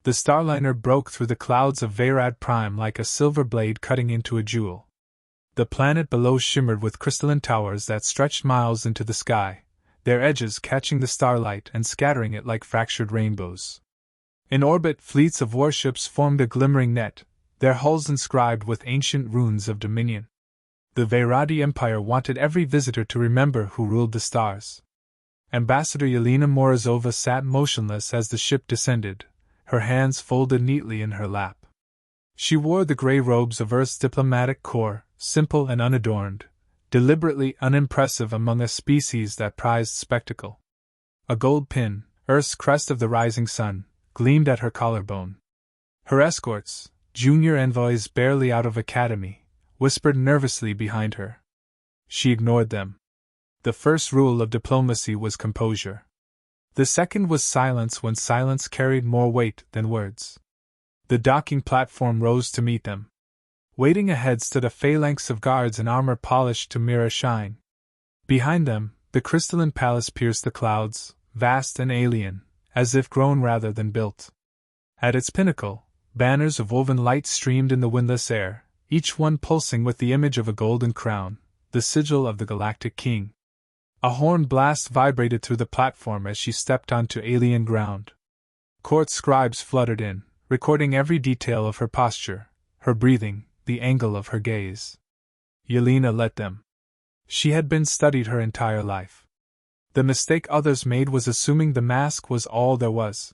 The starliner broke through the clouds of Vayrad Prime like a silver blade cutting into a jewel. The planet below shimmered with crystalline towers that stretched miles into the sky, their edges catching the starlight and scattering it like fractured rainbows. In orbit, fleets of warships formed a glimmering net, their hulls inscribed with ancient runes of dominion. The Vayradi Empire wanted every visitor to remember who ruled the stars. Ambassador Yelena Morozova sat motionless as the ship descended, her hands folded neatly in her lap. She wore the gray robes of Earth's diplomatic corps, simple and unadorned, deliberately unimpressive among a species that prized spectacle. A gold pin, Earth's crest of the rising sun, gleamed at her collarbone. Her escorts, junior envoys barely out of academy, whispered nervously behind her. She ignored them. The first rule of diplomacy was composure. The second was silence when silence carried more weight than words. The docking platform rose to meet them. Waiting ahead stood a phalanx of guards in armor polished to mirror shine. Behind them, the crystalline palace pierced the clouds, vast and alien, as if grown rather than built. At its pinnacle, banners of woven light streamed in the windless air, each one pulsing with the image of a golden crown, the sigil of the Galactic King. A horn blast vibrated through the platform as she stepped onto alien ground. Court scribes fluttered in, recording every detail of her posture, her breathing, the angle of her gaze. Yelena let them. She had been studied her entire life. The mistake others made was assuming the mask was all there was.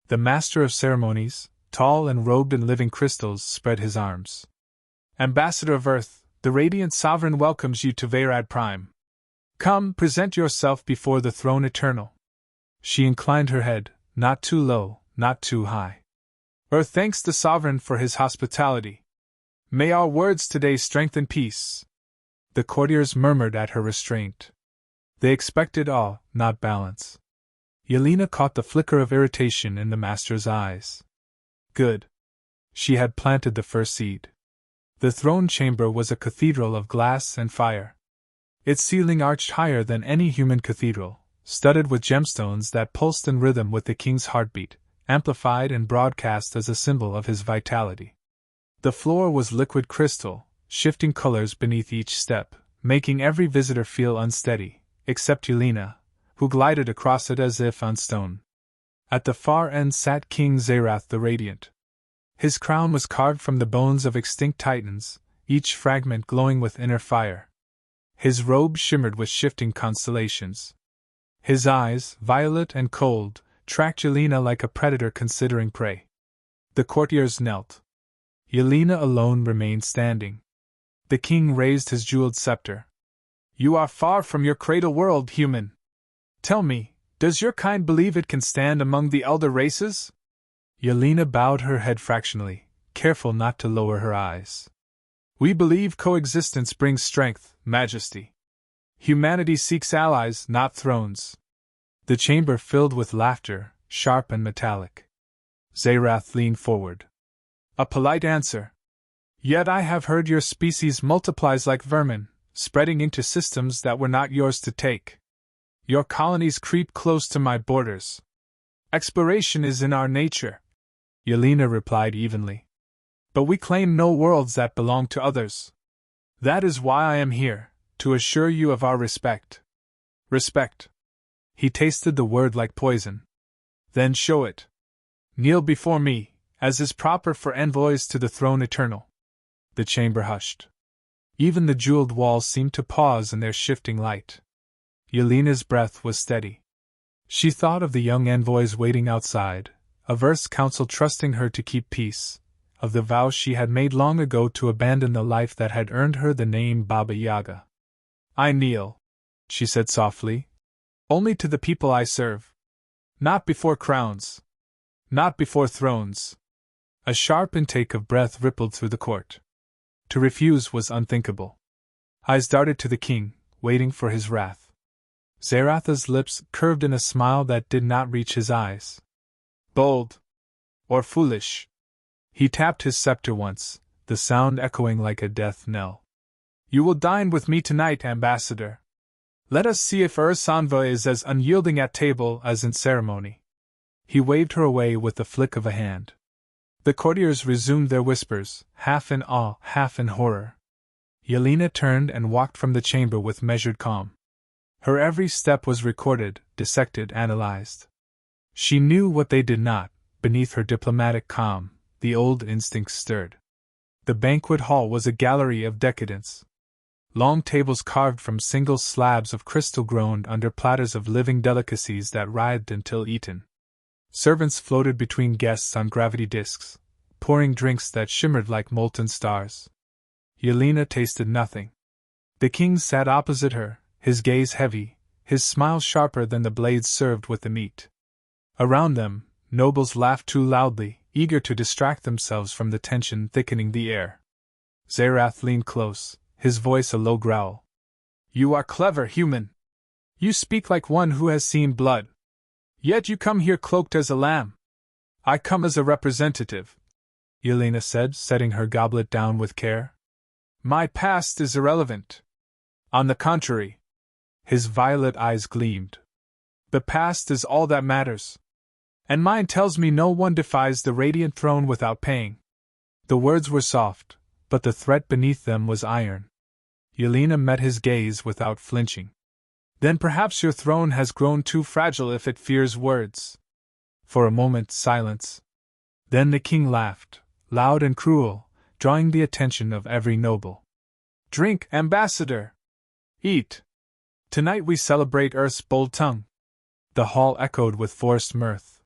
The master of ceremonies, tall and robed in living crystals, spread his arms. Ambassador of Earth, the radiant sovereign welcomes you to Vayrad Prime. Come, present yourself before the throne eternal. She inclined her head, not too low, not too high. Earth thanks the sovereign for his hospitality. May our words today strengthen peace. The courtiers murmured at her restraint. They expected awe, not balance. Yelena caught the flicker of irritation in the master's eyes. Good. She had planted the first seed. The throne chamber was a cathedral of glass and fire. Its ceiling arched higher than any human cathedral, studded with gemstones that pulsed in rhythm with the king's heartbeat, amplified and broadcast as a symbol of his vitality. The floor was liquid crystal, shifting colors beneath each step, making every visitor feel unsteady, except Yelena, who glided across it as if on stone. At the far end sat King Zerath the Radiant. His crown was carved from the bones of extinct titans, each fragment glowing with inner fire. His robe shimmered with shifting constellations. His eyes, violet and cold, tracked Yelena like a predator considering prey. The courtiers knelt. Yelena alone remained standing. The king raised his jeweled scepter. You are far from your cradle world, human. Tell me, does your kind believe it can stand among the elder races? Yelena bowed her head fractionally, careful not to lower her eyes. We believe coexistence brings strength, majesty. Humanity seeks allies, not thrones. The chamber filled with laughter, sharp and metallic. Zerath leaned forward. A polite answer. Yet I have heard your species multiplies like vermin, spreading into systems that were not yours to take. Your colonies creep close to my borders. Exploration is in our nature. Yelena replied evenly. But we claim no worlds that belong to others. That is why I am here, to assure you of our respect. Respect. He tasted the word like poison. Then show it. Kneel before me, as is proper for envoys to the throne eternal. The chamber hushed. Even the jeweled walls seemed to pause in their shifting light. Yelena's breath was steady. She thought of the young envoys waiting outside, of Earth's council trusting her to keep peace, of the vow she had made long ago to abandon the life that had earned her the name Baba Yaga. I kneel, she said softly, only to the people I serve. Not before crowns. Not before thrones. A sharp intake of breath rippled through the court. To refuse was unthinkable. Eyes darted to the king, waiting for his wrath. Zeratha's lips curved in a smile that did not reach his eyes. Bold. Or foolish. He tapped his scepter once, the sound echoing like a death knell. You will dine with me tonight, Ambassador. Let us see if Earth's envoy is as unyielding at table as in ceremony. He waved her away with the flick of a hand. The courtiers resumed their whispers, half in awe, half in horror. Yelena turned and walked from the chamber with measured calm. Her every step was recorded, dissected, analyzed. She knew what they did not. Beneath her diplomatic calm, the old instincts stirred. The banquet hall was a gallery of decadence. Long tables carved from single slabs of crystal groaned under platters of living delicacies that writhed until eaten. Servants floated between guests on gravity discs, pouring drinks that shimmered like molten stars. Yelena tasted nothing. The king sat opposite her, his gaze heavy, his smile sharper than the blades served with the meat. Around them, nobles laughed too loudly, eager to distract themselves from the tension thickening the air. Zerath leaned close, his voice a low growl. "You are clever, human. You speak like one who has seen blood. Yet you come here cloaked as a lamb." "I come as a representative," Yelena said, setting her goblet down with care. "My past is irrelevant. On the contrary." His violet eyes gleamed. "The past is all that matters. And mine tells me no one defies the radiant throne without paying." The words were soft, but the threat beneath them was iron. Yelena met his gaze without flinching. "Then perhaps your throne has grown too fragile if it fears words." For a moment, silence. Then the king laughed, loud and cruel, drawing the attention of every noble. "Drink, ambassador! Eat! Tonight we celebrate Earth's bold tongue." The hall echoed with forced mirth.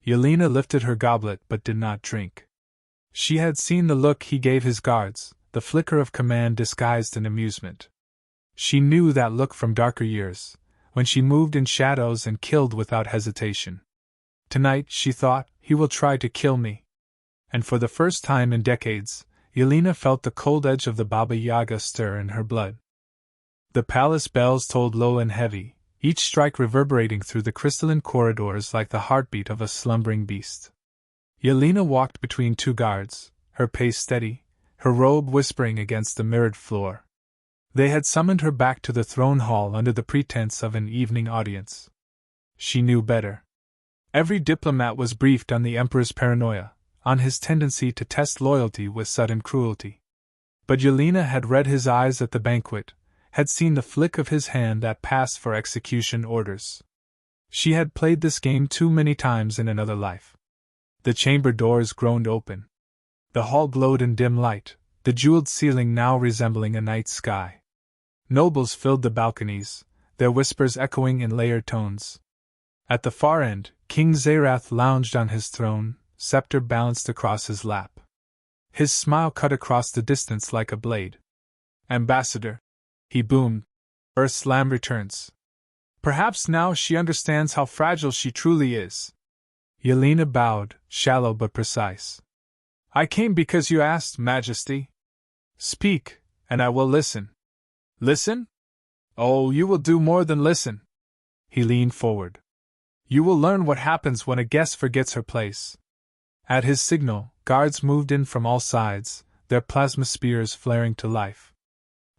Yelena lifted her goblet but did not drink. She had seen the look he gave his guards, the flicker of command disguised in amusement. She knew that look from darker years, when she moved in shadows and killed without hesitation. Tonight, she thought, he will try to kill me. And for the first time in decades, Yelena felt the cold edge of the Baba Yaga stir in her blood. The palace bells tolled low and heavy, each strike reverberating through the crystalline corridors like the heartbeat of a slumbering beast. Yelena walked between two guards, her pace steady, her robe whispering against the mirrored floor. They had summoned her back to the throne hall under the pretense of an evening audience. She knew better. Every diplomat was briefed on the emperor's paranoia, on his tendency to test loyalty with sudden cruelty. But Yelena had read his eyes at the banquet, had seen the flick of his hand that passed for execution orders. She had played this game too many times in another life. The chamber doors groaned open. The hall glowed in dim light, the jeweled ceiling now resembling a night sky. Nobles filled the balconies, their whispers echoing in layered tones. At the far end, King Zerath lounged on his throne, scepter balanced across his lap. His smile cut across the distance like a blade. "Ambassador," he boomed, "Earth's lamb returns. Perhaps now she understands how fragile she truly is." Yelena bowed, shallow but precise. "I came because you asked, Majesty. Speak, and I will listen." "Listen? Oh, you will do more than listen." He leaned forward. "You will learn what happens when a guest forgets her place." At his signal, guards moved in from all sides, their plasma spears flaring to life.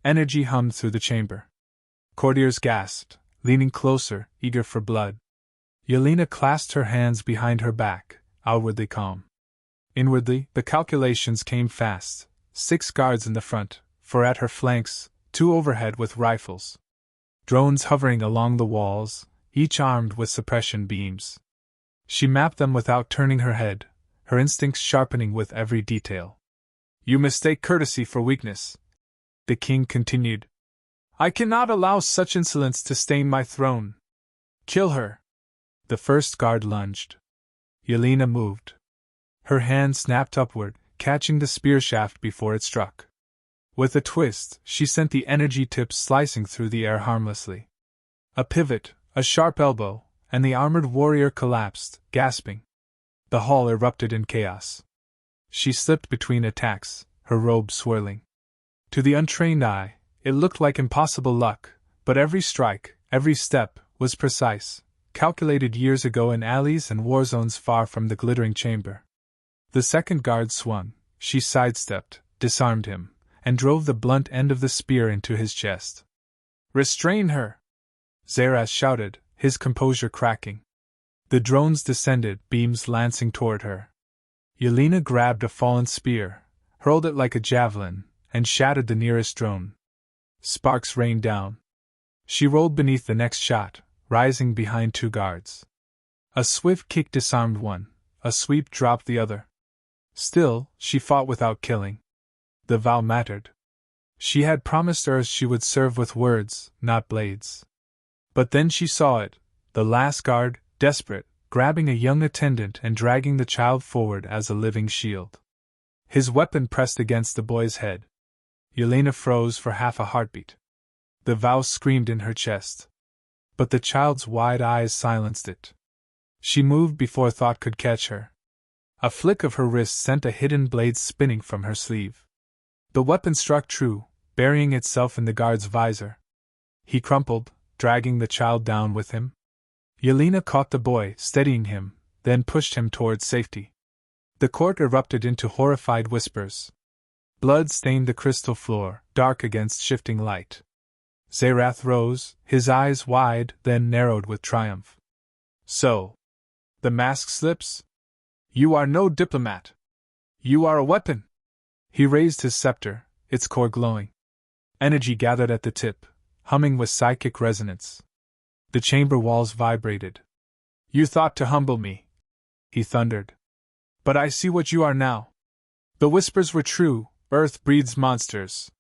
Energy hummed through the chamber. Courtiers gasped, leaning closer, eager for blood. Yelena clasped her hands behind her back, outwardly calm. Inwardly, the calculations came fast. 6 guards in the front, 4 at her flanks, 2 overhead with rifles. Drones hovering along the walls, each armed with suppression beams. She mapped them without turning her head, her instincts sharpening with every detail. "You mistake courtesy for weakness," the king continued. "I cannot allow such insolence to stain my throne. Kill her." The first guard lunged. Yelena moved. Her hand snapped upward, catching the spear shaft before it struck. With a twist, she sent the energy tips slicing through the air harmlessly. A pivot, a sharp elbow, and the armored warrior collapsed, gasping. The hall erupted in chaos. She slipped between attacks, her robe swirling. To the untrained eye, it looked like impossible luck, but every strike, every step, was precise, calculated years ago in alleys and war zones far from the glittering chamber. The second guard swung, she sidestepped, disarmed him, and drove the blunt end of the spear into his chest. "Restrain her!" Zerath shouted, his composure cracking. The drones descended, beams lancing toward her. Yelena grabbed a fallen spear, hurled it like a javelin, and shattered the nearest drone. Sparks rained down. She rolled beneath the next shot, rising behind two guards. A swift kick disarmed one, a sweep dropped the other. Still, she fought without killing. The vow mattered. She had promised Earth she would serve with words, not blades. But then she saw it, the last guard, desperate, grabbing a young attendant and dragging the child forward as a living shield. His weapon pressed against the boy's head. Yelena froze for half a heartbeat. The vow screamed in her chest. But the child's wide eyes silenced it. She moved before thought could catch her. A flick of her wrist sent a hidden blade spinning from her sleeve. The weapon struck true, burying itself in the guard's visor. He crumpled, dragging the child down with him. Yelena caught the boy, steadying him, then pushed him towards safety. The court erupted into horrified whispers. Blood stained the crystal floor, dark against shifting light. Zerath rose, his eyes wide, then narrowed with triumph. So, the mask slips? You are no diplomat. You are a weapon. He raised his scepter, its core glowing. Energy gathered at the tip, humming with psychic resonance. The chamber walls vibrated. You thought to humble me, he thundered. But I see what you are now. The whispers were true, Earth breeds monsters.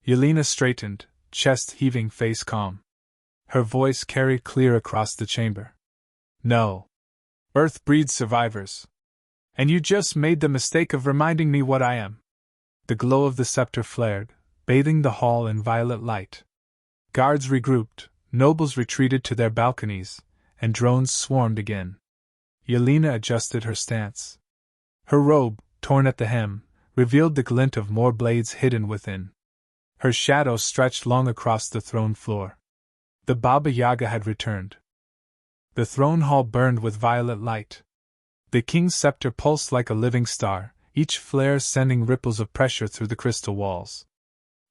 Yelena straightened, chest heaving, face calm. Her voice carried clear across the chamber. No. Earth breeds survivors. And you just made the mistake of reminding me what I am. The glow of the scepter flared, bathing the hall in violet light. Guards regrouped, nobles retreated to their balconies, and drones swarmed again. Yelena adjusted her stance. Her robe, torn at the hem, revealed the glint of more blades hidden within. Her shadow stretched long across the throne floor. The Baba Yaga had returned. The throne hall burned with violet light. The king's scepter pulsed like a living star, each flare sending ripples of pressure through the crystal walls.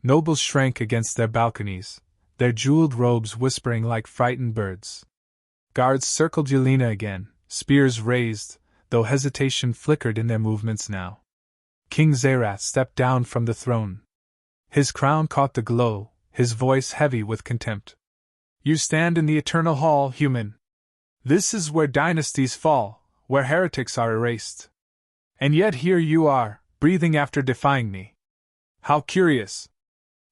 Nobles shrank against their balconies, their jeweled robes whispering like frightened birds. Guards circled Yelena again, spears raised, though hesitation flickered in their movements now. King Zerath stepped down from the throne. His crown caught the glow, his voice heavy with contempt. You stand in the eternal hall, human. This is where dynasties fall, where heretics are erased. And yet here you are, breathing after defying me. How curious!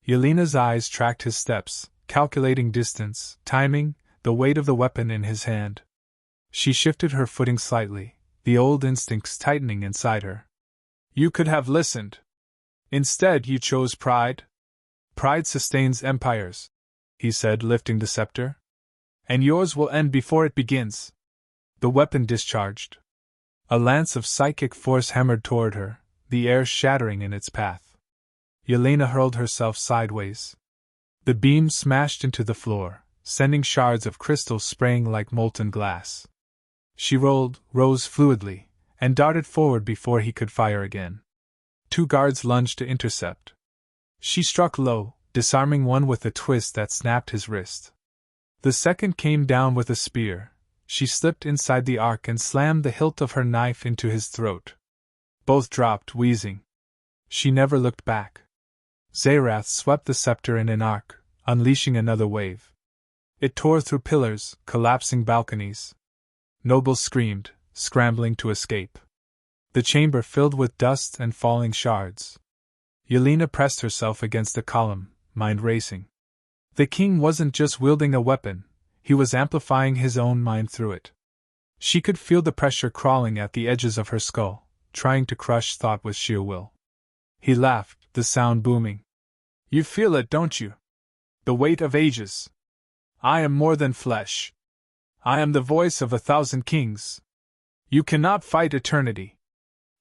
Yelena's eyes tracked his steps, calculating distance, timing, the weight of the weapon in his hand. She shifted her footing slightly, the old instincts tightening inside her. You could have listened. Instead, you chose pride. Pride sustains empires, he said, lifting the scepter. And yours will end before it begins. The weapon discharged. A lance of psychic force hammered toward her, the air shattering in its path. Yelena hurled herself sideways. The beam smashed into the floor, sending shards of crystal spraying like molten glass. She rolled, rose fluidly, and darted forward before he could fire again. Two guards lunged to intercept. She struck low, disarming one with a twist that snapped his wrist. The second came down with a spear. She slipped inside the arc and slammed the hilt of her knife into his throat. Both dropped, wheezing. She never looked back. Zerath swept the scepter in an arc, unleashing another wave. It tore through pillars, collapsing balconies. Nobles screamed, scrambling to escape. The chamber filled with dust and falling shards. Yelena pressed herself against a column, mind racing. The king wasn't just wielding a weapon, he was amplifying his own mind through it. She could feel the pressure crawling at the edges of her skull, trying to crush thought with sheer will. He laughed, the sound booming. You feel it, don't you? The weight of ages. I am more than flesh. I am the voice of 1,000 kings. You cannot fight eternity.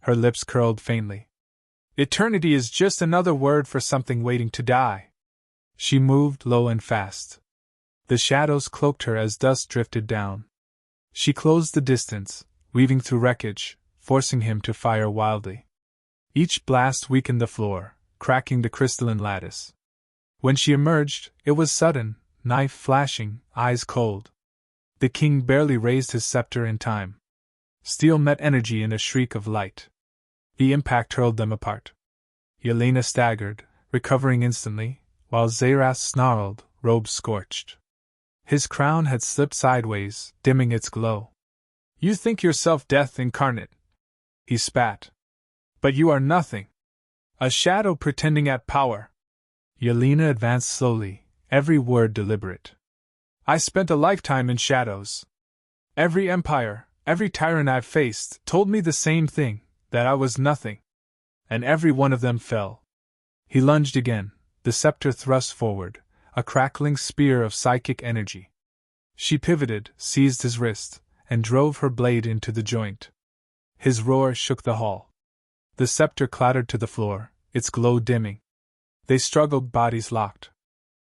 Her lips curled faintly. Eternity is just another word for something waiting to die. She moved low and fast. The shadows cloaked her as dust drifted down. She closed the distance, weaving through wreckage, forcing him to fire wildly. Each blast weakened the floor, cracking the crystalline lattice. When she emerged, it was sudden, knife flashing, eyes cold. The king barely raised his scepter in time. Steel met energy in a shriek of light. The impact hurled them apart. Yelena staggered, recovering instantly, while Zaras snarled, robes scorched. His crown had slipped sideways, dimming its glow. "You think yourself death incarnate," he spat. "But you are nothing. A shadow pretending at power." Yelena advanced slowly, every word deliberate. "I spent a lifetime in shadows. Every empire, every tyrant I've faced, told me the same thing, that I was nothing. And every one of them fell." He lunged again, the scepter thrust forward, a crackling spear of psychic energy. She pivoted, seized his wrist, and drove her blade into the joint. His roar shook the hall. The scepter clattered to the floor, its glow dimming. They struggled, bodies locked.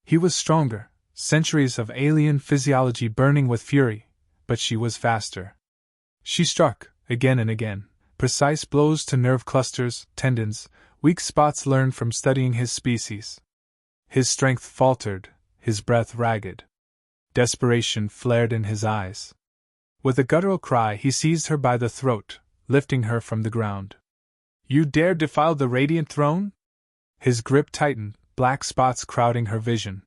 He was stronger, centuries of alien physiology burning with fury, but she was faster. She struck, again and again, precise blows to nerve clusters, tendons, weak spots learned from studying his species. His strength faltered, his breath ragged. Desperation flared in his eyes. With a guttural cry, he seized her by the throat, lifting her from the ground. "You dare defile the radiant throne?" His grip tightened, black spots crowding her vision.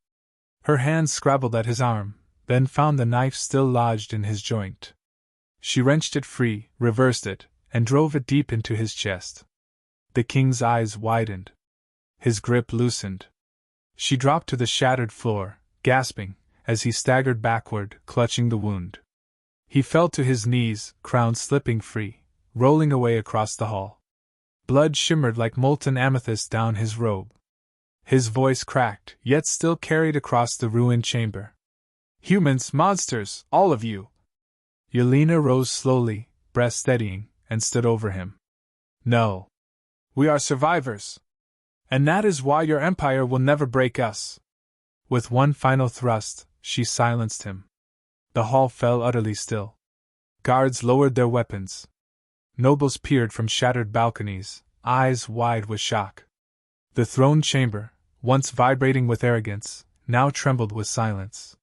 Her hands scrabbled at his arm, then found the knife still lodged in his joint. She wrenched it free, reversed it, and drove it deep into his chest. The king's eyes widened. His grip loosened. She dropped to the shattered floor, gasping, as he staggered backward, clutching the wound. He fell to his knees, crown slipping free, rolling away across the hall. Blood shimmered like molten amethyst down his robe. His voice cracked, yet still carried across the ruined chamber. "Humans, monsters, all of you!" Yelena rose slowly, breath steadying, and stood over him. "No. We are survivors. And that is why your empire will never break us." With one final thrust, she silenced him. The hall fell utterly still. Guards lowered their weapons. Nobles peered from shattered balconies, eyes wide with shock. The throne chamber, once vibrating with arrogance, now trembled with silence.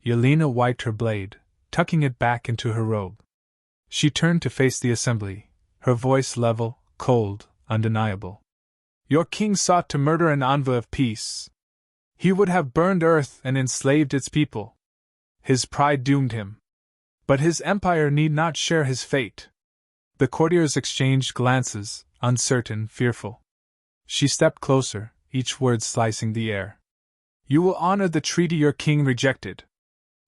Yelena wiped her blade, tucking it back into her robe. She turned to face the assembly, her voice level, cold, undeniable. "Your king sought to murder an envoy of peace. He would have burned Earth and enslaved its people. His pride doomed him. But his empire need not share his fate." The courtiers exchanged glances, uncertain, fearful. She stepped closer, each word slicing the air. "You will honor the treaty your king rejected.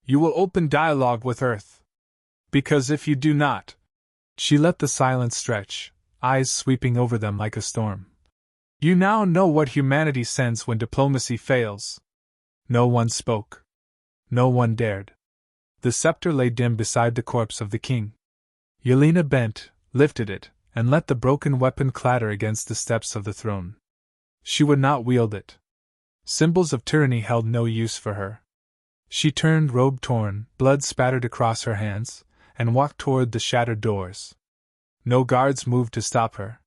You will open dialogue with Earth. Because if you do not—" She let the silence stretch, eyes sweeping over them like a storm. "You now know what humanity sends when diplomacy fails." No one spoke. No one dared. The scepter lay dim beside the corpse of the king. Yelena bent, lifted it, and let the broken weapon clatter against the steps of the throne. She would not wield it. Symbols of tyranny held no use for her. She turned, robe torn, blood spattered across her hands, and walked toward the shattered doors. No guards moved to stop her.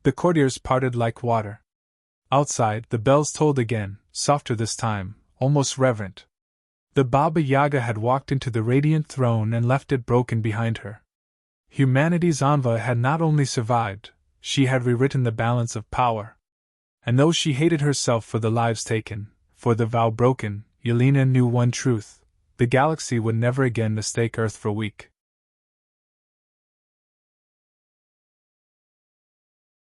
The courtiers parted like water. Outside, the bells tolled again, softer this time, almost reverent. The Baba Yaga had walked into the radiant throne and left it broken behind her. Humanity's envoy had not only survived, she had rewritten the balance of power. And though she hated herself for the lives taken, for the vow broken, Yelena knew one truth: the galaxy would never again mistake Earth for weak.